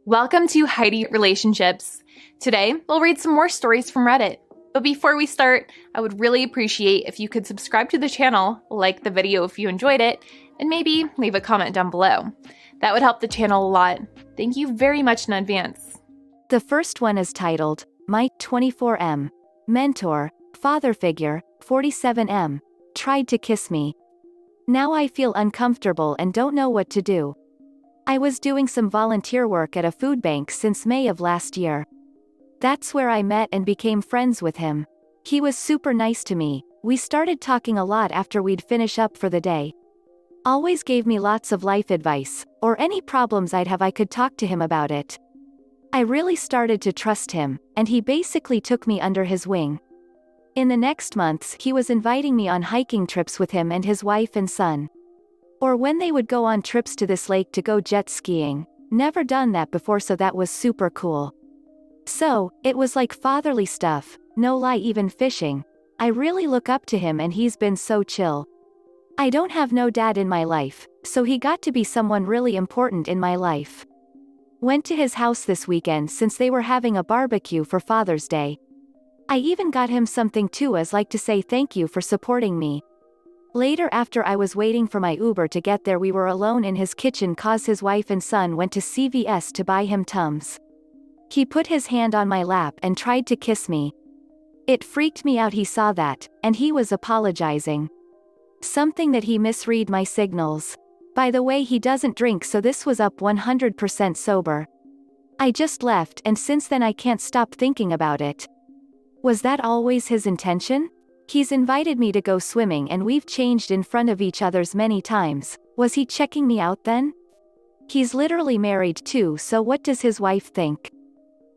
Welcome to Heidi Relationships. Today, we'll read some more stories from Reddit. But before we start, I would really appreciate if you could subscribe to the channel, like the video if you enjoyed it, and maybe leave a comment down below. That would help the channel a lot. Thank you very much in advance. The first one is titled, My 24M. Mentor, father figure, 47M. Tried to kiss me. Now I feel uncomfortable and don't know what to do. I was doing some volunteer work at a food bank since May of last year. That's where I met and became friends with him. He was super nice to me. We started talking a lot after we'd finish up for the day. Always gave me lots of life advice, or any problems I'd have I could talk to him about it. I really started to trust him, and he basically took me under his wing. In the next months he was inviting me on hiking trips with him and his wife and son. Or when they would go on trips to this lake to go jet skiing. Never done that before, so that was super cool. So, it was like fatherly stuff, no lie, even fishing. I really look up to him and he's been so chill. I don't have no dad in my life, so he got to be someone really important in my life. Went to his house this weekend since they were having a barbecue for Father's Day. I even got him something too, as like to say thank you for supporting me. Later, after I was waiting for my Uber to get there, we were alone in his kitchen cause his wife and son went to CVS to buy him Tums. He put his hand on my lap and tried to kiss me. It freaked me out. He saw that, and he was apologizing. Something that he misread my signals. By the way, he doesn't drink, so this was up 100% sober. I just left, and since then I can't stop thinking about it. Was that always his intention? He's invited me to go swimming and we've changed in front of each other's many times. Was he checking me out then? He's literally married too, so what does his wife think?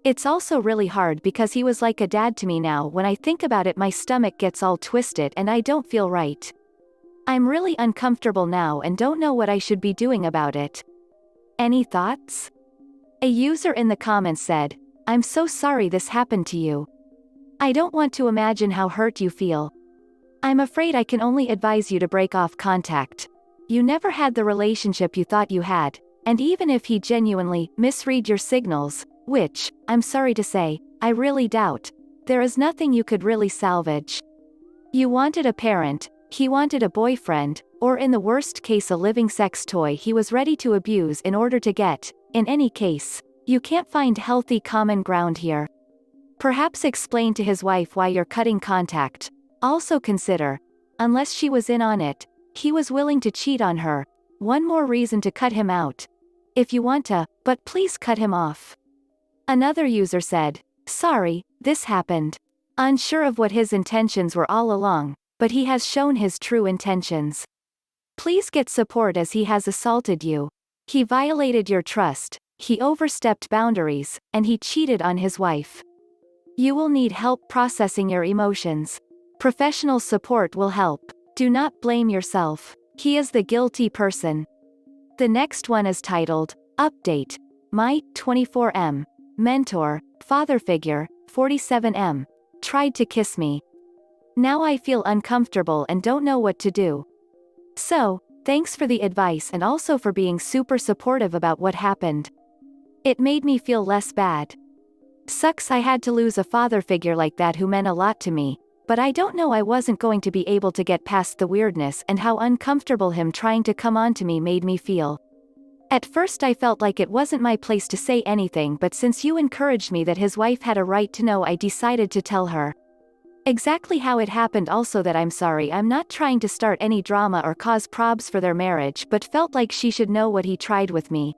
It's also really hard because he was like a dad to me. Now when I think about it, my stomach gets all twisted and I don't feel right. I'm really uncomfortable now and don't know what I should be doing about it. Any thoughts? A user in the comments said, I'm so sorry this happened to you. I don't want to imagine how hurt you feel. I'm afraid I can only advise you to break off contact. You never had the relationship you thought you had, and even if he genuinely misread your signals, which, I'm sorry to say, I really doubt, there is nothing you could really salvage. You wanted a parent, he wanted a boyfriend, or in the worst case a living sex toy he was ready to abuse in order to get. In any case, you can't find healthy common ground here. Perhaps explain to his wife why you're cutting contact. Also consider, unless she was in on it, he was willing to cheat on her. One more reason to cut him out. If you want to, but please cut him off. Another user said, sorry, this happened. Unsure of what his intentions were all along, but he has shown his true intentions. Please get support as he has assaulted you. He violated your trust, he overstepped boundaries, and he cheated on his wife. You will need help processing your emotions. Professional support will help. Do not blame yourself. He is the guilty person. The next one is titled, Update. My 24M. Mentor, father figure, 47M. Tried to kiss me. Now I feel uncomfortable and don't know what to do. So, thanks for the advice and also for being super supportive about what happened. It made me feel less bad. Sucks I had to lose a father figure like that who meant a lot to me, but I don't know, I wasn't going to be able to get past the weirdness and how uncomfortable him trying to come on to me made me feel. At first I felt like it wasn't my place to say anything, but since you encouraged me that his wife had a right to know, I decided to tell her. Exactly how it happened, also that I'm sorry, I'm not trying to start any drama or cause probs for their marriage, but felt like she should know what he tried with me.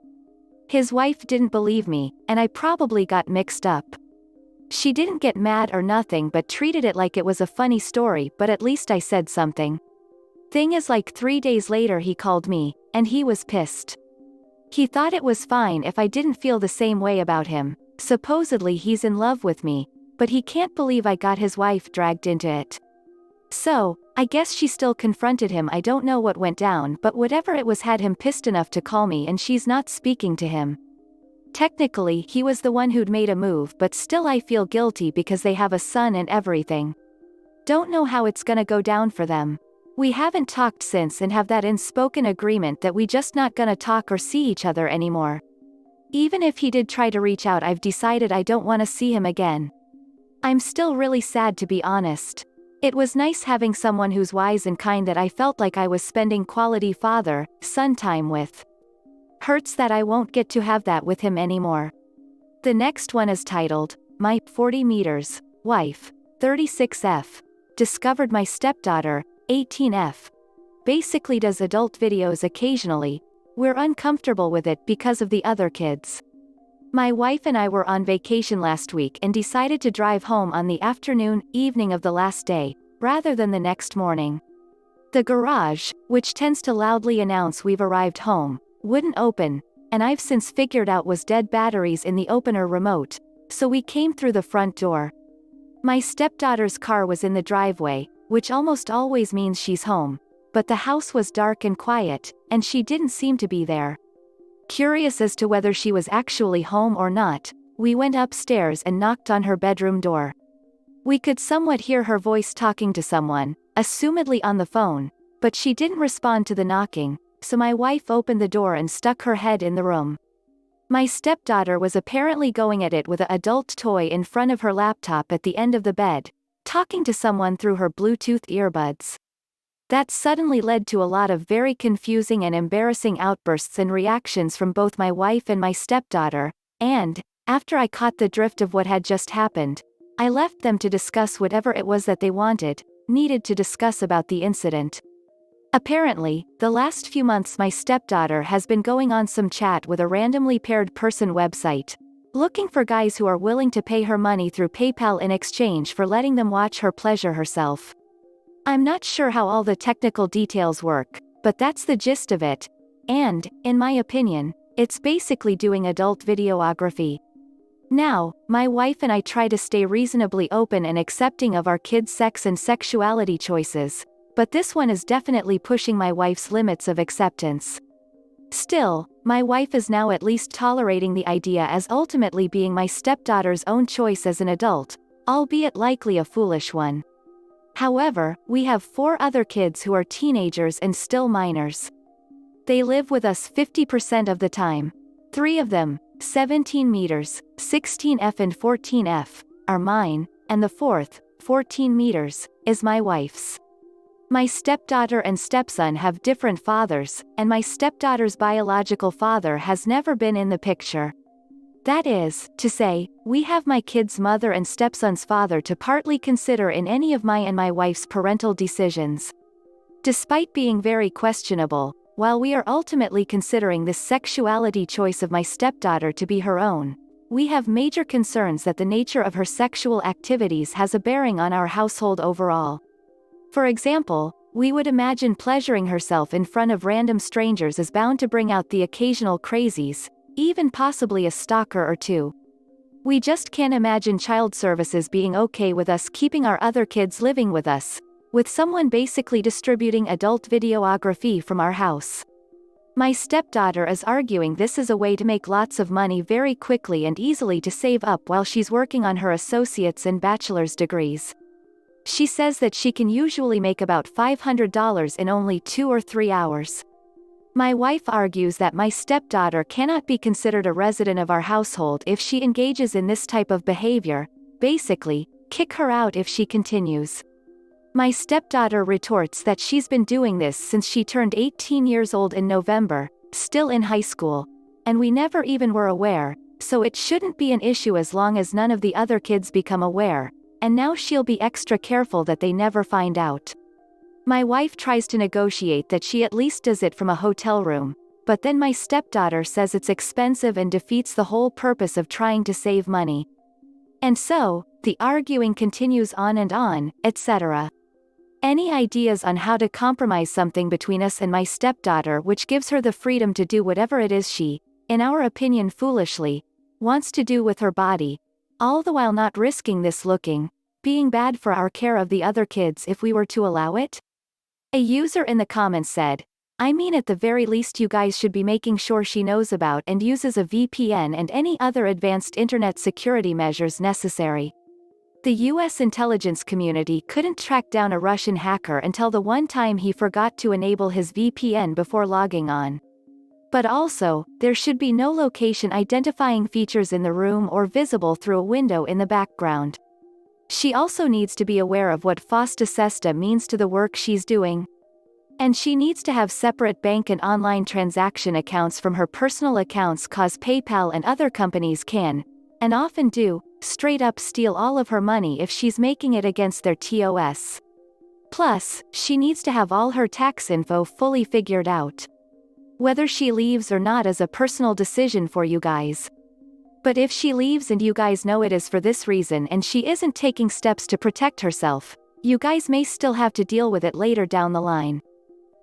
His wife didn't believe me, and I probably got mixed up. She didn't get mad or nothing but treated it like it was a funny story, but at least I said something. Thing is, like 3 days later he called me, and he was pissed. He thought it was fine if I didn't feel the same way about him. Supposedly he's in love with me, but he can't believe I got his wife dragged into it. So, I guess she still confronted him. I don't know what went down, but whatever it was had him pissed enough to call me, and she's not speaking to him. Technically he was the one who'd made a move, but still I feel guilty because they have a son and everything. Don't know how it's gonna go down for them. We haven't talked since and have that unspoken agreement that we just not gonna talk or see each other anymore. Even if he did try to reach out, I've decided I don't want to see him again. I'm still really sad, to be honest. It was nice having someone who's wise and kind that I felt like I was spending quality father-son time with. Hurts that I won't get to have that with him anymore. The next one is titled, My 40 meters, wife, 36F. Discovered my stepdaughter, 18F. Basically does adult videos occasionally. We're uncomfortable with it because of the other kids. My wife and I were on vacation last week and decided to drive home on the evening of the last day, rather than the next morning. The garage, which tends to loudly announce we've arrived home, wouldn't open, and I've since figured out was dead batteries in the opener remote, so we came through the front door. My stepdaughter's car was in the driveway, which almost always means she's home, but the house was dark and quiet, and she didn't seem to be there. Curious as to whether she was actually home or not, we went upstairs and knocked on her bedroom door. We could somewhat hear her voice talking to someone, assumedly on the phone, but she didn't respond to the knocking, so my wife opened the door and stuck her head in the room. My stepdaughter was apparently going at it with an adult toy in front of her laptop at the end of the bed, talking to someone through her Bluetooth earbuds. That suddenly led to a lot of very confusing and embarrassing outbursts and reactions from both my wife and my stepdaughter, and, after I caught the drift of what had just happened, I left them to discuss whatever it was that they needed to discuss about the incident. Apparently, the last few months my stepdaughter has been going on some chat with a randomly paired person website, looking for guys who are willing to pay her money through PayPal in exchange for letting them watch her pleasure herself. I'm not sure how all the technical details work, but that's the gist of it, and, in my opinion, it's basically doing adult videography. Now, my wife and I try to stay reasonably open and accepting of our kids' sex and sexuality choices, but this one is definitely pushing my wife's limits of acceptance. Still, my wife is now at least tolerating the idea as ultimately being my stepdaughter's own choice as an adult, albeit likely a foolish one. However, we have 4 other kids who are teenagers and still minors. They live with us 50% of the time. 3 of them, 17 meters, 16F and 14F, are mine, and the 4th, 14 meters, is my wife's. My stepdaughter and stepson have different fathers, and my stepdaughter's biological father has never been in the picture. That is, to say, we have my kid's mother and stepson's father to partly consider in any of my and my wife's parental decisions. Despite being very questionable, while we are ultimately considering this sexuality choice of my stepdaughter to be her own, we have major concerns that the nature of her sexual activities has a bearing on our household overall. For example, we would imagine pleasuring herself in front of random strangers is bound to bring out the occasional crazies, even possibly a stalker or 2. We just can't imagine child services being okay with us keeping our other kids living with us, with someone basically distributing adult videography from our house. My stepdaughter is arguing this is a way to make lots of money very quickly and easily to save up while she's working on her associate's and bachelor's degrees. She says that she can usually make about $500 in only 2 or 3 hours. My wife argues that my stepdaughter cannot be considered a resident of our household if she engages in this type of behavior, basically, kick her out if she continues. My stepdaughter retorts that she's been doing this since she turned 18 years old in November, still in high school, and we never even were aware, so it shouldn't be an issue as long as none of the other kids become aware, and now she'll be extra careful that they never find out. My wife tries to negotiate that she at least does it from a hotel room, but then my stepdaughter says it's expensive and defeats the whole purpose of trying to save money. And so, the arguing continues on, etc. Any ideas on how to compromise something between us and my stepdaughter which gives her the freedom to do whatever it is she, in our opinion foolishly, wants to do with her body, all the while not risking this being bad for our care of the other kids if we were to allow it? A user in the comments said, I mean at the very least you guys should be making sure she knows about and uses a VPN and any other advanced internet security measures necessary. The US intelligence community couldn't track down a Russian hacker until the one time he forgot to enable his VPN before logging on. But also, there should be no location identifying features in the room or visible through a window in the background. She also needs to be aware of what fosta sesta means to the work she's doing. And she needs to have separate bank and online transaction accounts from her personal accounts, cause PayPal and other companies can, and often do, straight up steal all of her money if she's making it against their TOS. Plus, she needs to have all her tax info fully figured out. Whether she leaves or not is a personal decision for you guys. But if she leaves and you guys know it is for this reason and she isn't taking steps to protect herself, you guys may still have to deal with it later down the line.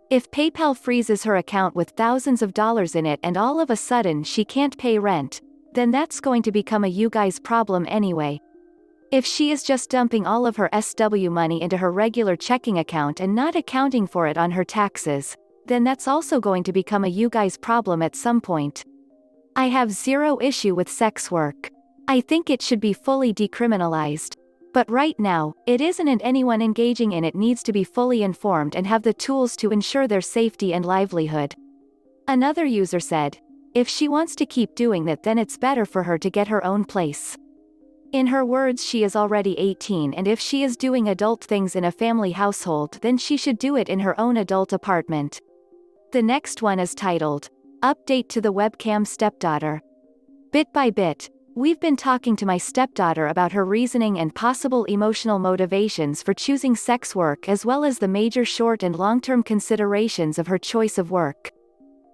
If PayPal freezes her account with thousands of dollars in it and all of a sudden she can't pay rent, then that's going to become a you guys problem anyway. If she is just dumping all of her SW money into her regular checking account and not accounting for it on her taxes, then that's also going to become a you guys problem at some point. I have zero issue with sex work. I think it should be fully decriminalized. But right now, it isn't, and anyone engaging in it needs to be fully informed and have the tools to ensure their safety and livelihood. Another user said, if she wants to keep doing that, then it's better for her to get her own place. In her words, she is already 18, and if she is doing adult things in a family household, then she should do it in her own adult apartment. The next one is titled, Update to the Webcam Stepdaughter. Bit by bit, we've been talking to my stepdaughter about her reasoning and possible emotional motivations for choosing sex work, as well as the major short and long-term considerations of her choice of work.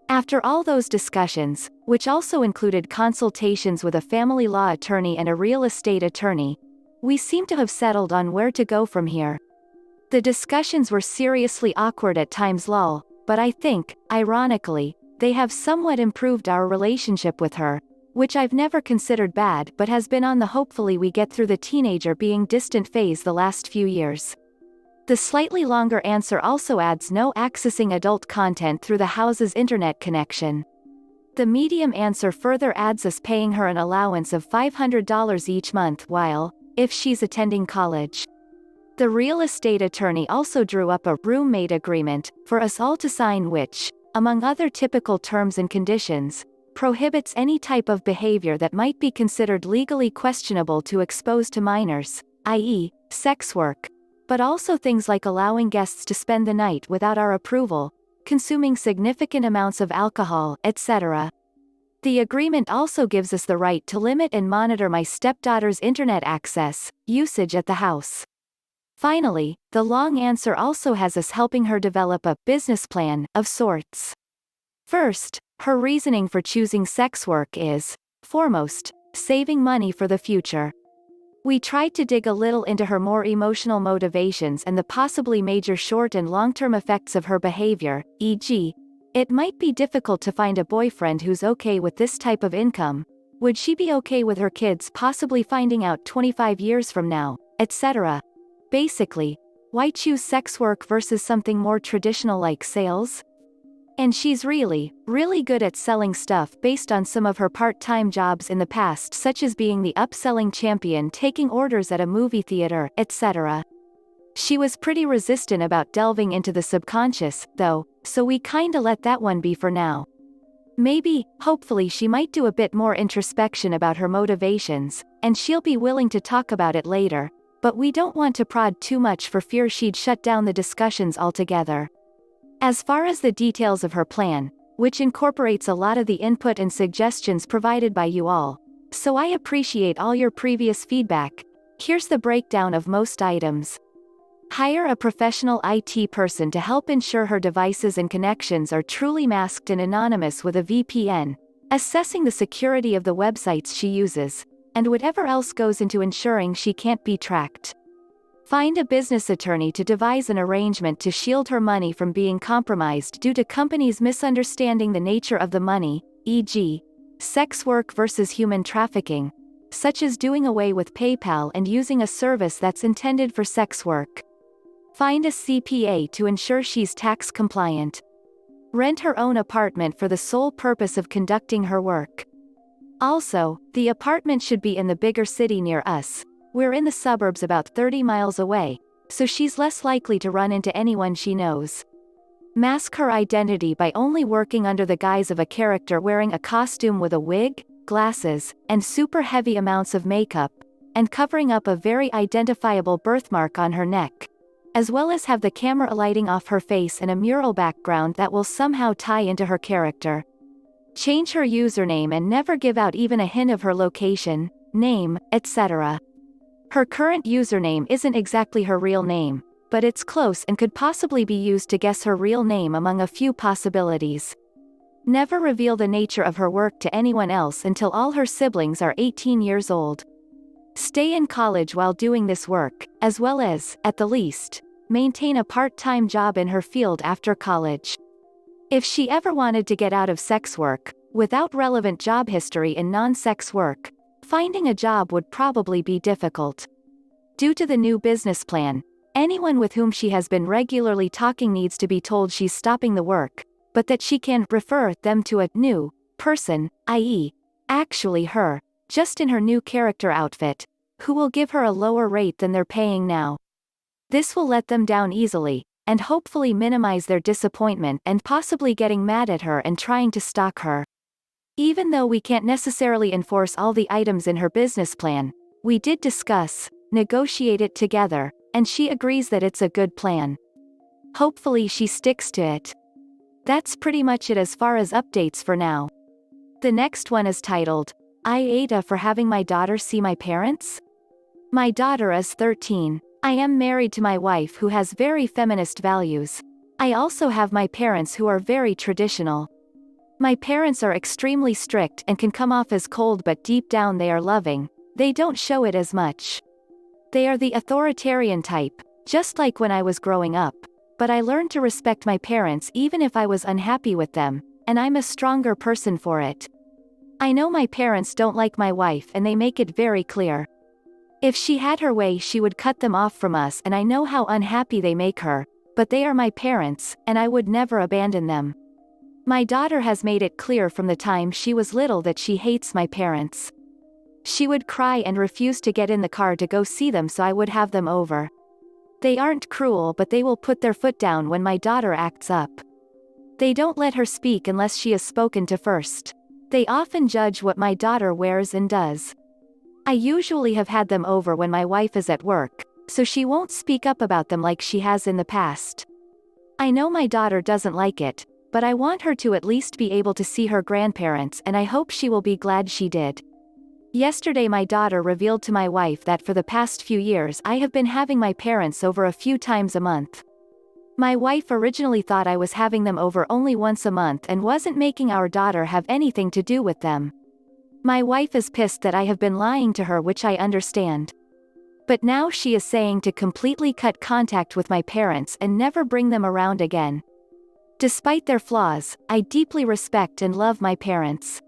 After all those discussions, which also included consultations with a family law attorney and a real estate attorney, we seem to have settled on where to go from here. The discussions were seriously awkward at times, lol, but I think, ironically, they have somewhat improved our relationship with her, which I've never considered bad but has been on the hopefully we get through the teenager being distant phase the last few years. The slightly longer answer also adds no accessing adult content through the house's internet connection. The medium answer further adds us paying her an allowance of $500 each month while, if she's attending college. The real estate attorney also drew up a roommate agreement for us all to sign, which, among other typical terms and conditions, prohibits any type of behavior that might be considered legally questionable to expose to minors, i.e., sex work, but also things like allowing guests to spend the night without our approval, consuming significant amounts of alcohol, etc. The agreement also gives us the right to limit and monitor my stepdaughter's internet access, usage at the house. Finally, the long answer also has us helping her develop a business plan of sorts. First, her reasoning for choosing sex work is, foremost, saving money for the future. We tried to dig a little into her more emotional motivations and the possibly major short and long-term effects of her behavior, e.g., it might be difficult to find a boyfriend who's okay with this type of income. Would she be okay with her kids possibly finding out 25 years from now, etc.? Basically, why choose sex work versus something more traditional like sales? And she's really, really good at selling stuff based on some of her part-time jobs in the past, such as being the upselling champion, taking orders at a movie theater, etc. She was pretty resistant about delving into the subconscious, though, so we kinda let that one be for now. Maybe, hopefully she might do a bit more introspection about her motivations, and she'll be willing to talk about it later, but we don't want to prod too much for fear she'd shut down the discussions altogether. As far as the details of her plan, which incorporates a lot of the input and suggestions provided by you all, so I appreciate all your previous feedback, here's the breakdown of most items. Hire a professional IT person to help ensure her devices and connections are truly masked and anonymous with a VPN, assessing the security of the websites she uses, and whatever else goes into ensuring she can't be tracked. Find a business attorney to devise an arrangement to shield her money from being compromised due to companies misunderstanding the nature of the money, e.g., sex work versus human trafficking, such as doing away with PayPal and using a service that's intended for sex work. Find a CPA to ensure she's tax compliant. Rent her own apartment for the sole purpose of conducting her work. Also, the apartment should be in the bigger city near us. We're in the suburbs about 30 miles away, so she's less likely to run into anyone she knows. mask her identity by only working under the guise of a character wearing a costume with a wig, glasses, and super heavy amounts of makeup, and covering up a very identifiable birthmark on her neck, as well as have the camera lighting off her face and a mural background that will somehow tie into her character. Change her username and never give out even a hint of her location, name, etc. Her current username isn't exactly her real name, but it's close and could possibly be used to guess her real name among a few possibilities. Never reveal the nature of her work to anyone else until all her siblings are 18 years old. Stay in college while doing this work, as well as, at the least, maintain a part-time job in her field after college. If she ever wanted to get out of sex work, without relevant job history in non-sex work, finding a job would probably be difficult. Due to the new business plan, anyone with whom she has been regularly talking needs to be told she's stopping the work, but that she can refer them to a new person, i.e., actually her, just in her new character outfit, who will give her a lower rate than they're paying now. This will let them down easily, and hopefully minimize their disappointment and possibly getting mad at her and trying to stalk her. Even though we can't necessarily enforce all the items in her business plan, we did discuss, negotiate it together, and she agrees that it's a good plan. Hopefully she sticks to it. That's pretty much it as far as updates for now. The next one is titled, I ate a for having my daughter see my parents? My daughter is 13. I am married to my wife who has very feminist values. I also have my parents who are very traditional. My parents are extremely strict and can come off as cold, but deep down they are loving. They don't show it as much. They are the authoritarian type, just like when I was growing up. But I learned to respect my parents even if I was unhappy with them, and I'm a stronger person for it. I know my parents don't like my wife and they make it very clear. If she had her way she would cut them off from us, and I know how unhappy they make her, but they are my parents, and I would never abandon them. My daughter has made it clear from the time she was little that she hates my parents. She would cry and refuse to get in the car to go see them, so I would have them over. They aren't cruel, but they will put their foot down when my daughter acts up. They don't let her speak unless she is spoken to first. They often judge what my daughter wears and does. I usually have had them over when my wife is at work, so she won't speak up about them like she has in the past. I know my daughter doesn't like it, but I want her to at least be able to see her grandparents, and I hope she will be glad she did. Yesterday my daughter revealed to my wife that for the past few years I have been having my parents over a few times a month. My wife originally thought I was having them over only once a month and wasn't making our daughter have anything to do with them. My wife is pissed that I have been lying to her, which I understand. But now she is saying to completely cut contact with my parents and never bring them around again. Despite their flaws, I deeply respect and love my parents.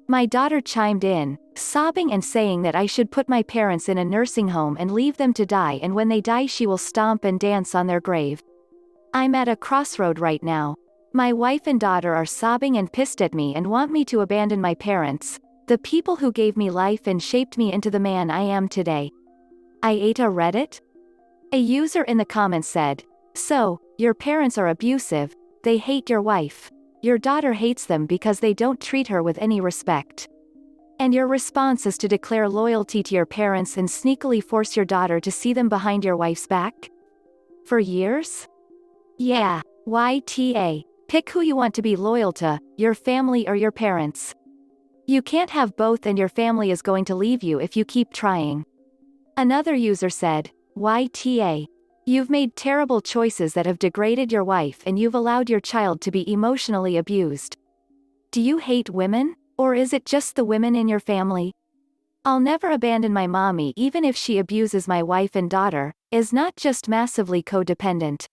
My daughter chimed in, sobbing and saying that I should put my parents in a nursing home and leave them to die, and when they die she will stomp and dance on their grave. I'm at a crossroad right now. My wife and daughter are sobbing and pissed at me and want me to abandon my parents, the people who gave me life and shaped me into the man I am today. I ate a Reddit? A user in the comments said, so, your parents are abusive, they hate your wife. Your daughter hates them because they don't treat her with any respect. And your response is to declare loyalty to your parents and sneakily force your daughter to see them behind your wife's back? For years? Yeah, YTA. Pick who you want to be loyal to, your family or your parents. You can't have both, and your family is going to leave you if you keep trying. Another user said, YTA. You've made terrible choices that have degraded your wife, and you've allowed your child to be emotionally abused. Do you hate women, or is it just the women in your family? I'll never abandon my mommy even if she abuses my wife and daughter, is not just massively codependent.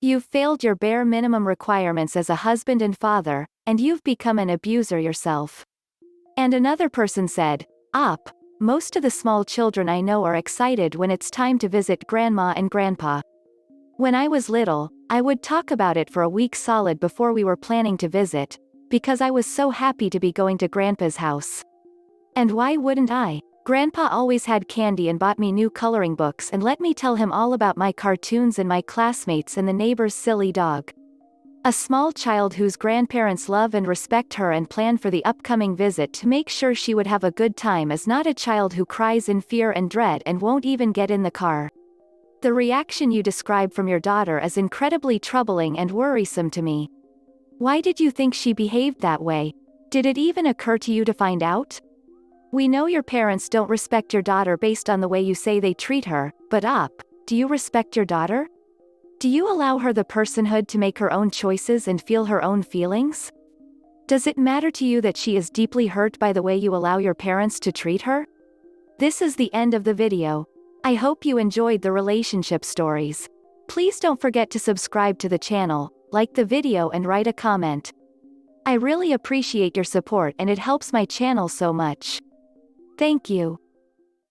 You've failed your bare minimum requirements as a husband and father, and you've become an abuser yourself. And another person said, most of the small children I know are excited when it's time to visit grandma and grandpa. When I was little, I would talk about it for a week solid before we were planning to visit, because I was so happy to be going to grandpa's house. And why wouldn't I? Grandpa always had candy and bought me new coloring books and let me tell him all about my cartoons and my classmates and the neighbor's silly dog. A small child whose grandparents love and respect her and plan for the upcoming visit to make sure she would have a good time is not a child who cries in fear and dread and won't even get in the car. The reaction you describe from your daughter is incredibly troubling and worrisome to me. Why did you think she behaved that way? Did it even occur to you to find out? We know your parents don't respect your daughter based on the way you say they treat her, but do you respect your daughter? Do you allow her the personhood to make her own choices and feel her own feelings? Does it matter to you that she is deeply hurt by the way you allow your parents to treat her? This is the end of the video. I hope you enjoyed the relationship stories. Please don't forget to subscribe to the channel, like the video and write a comment. I really appreciate your support and it helps my channel so much. Thank you.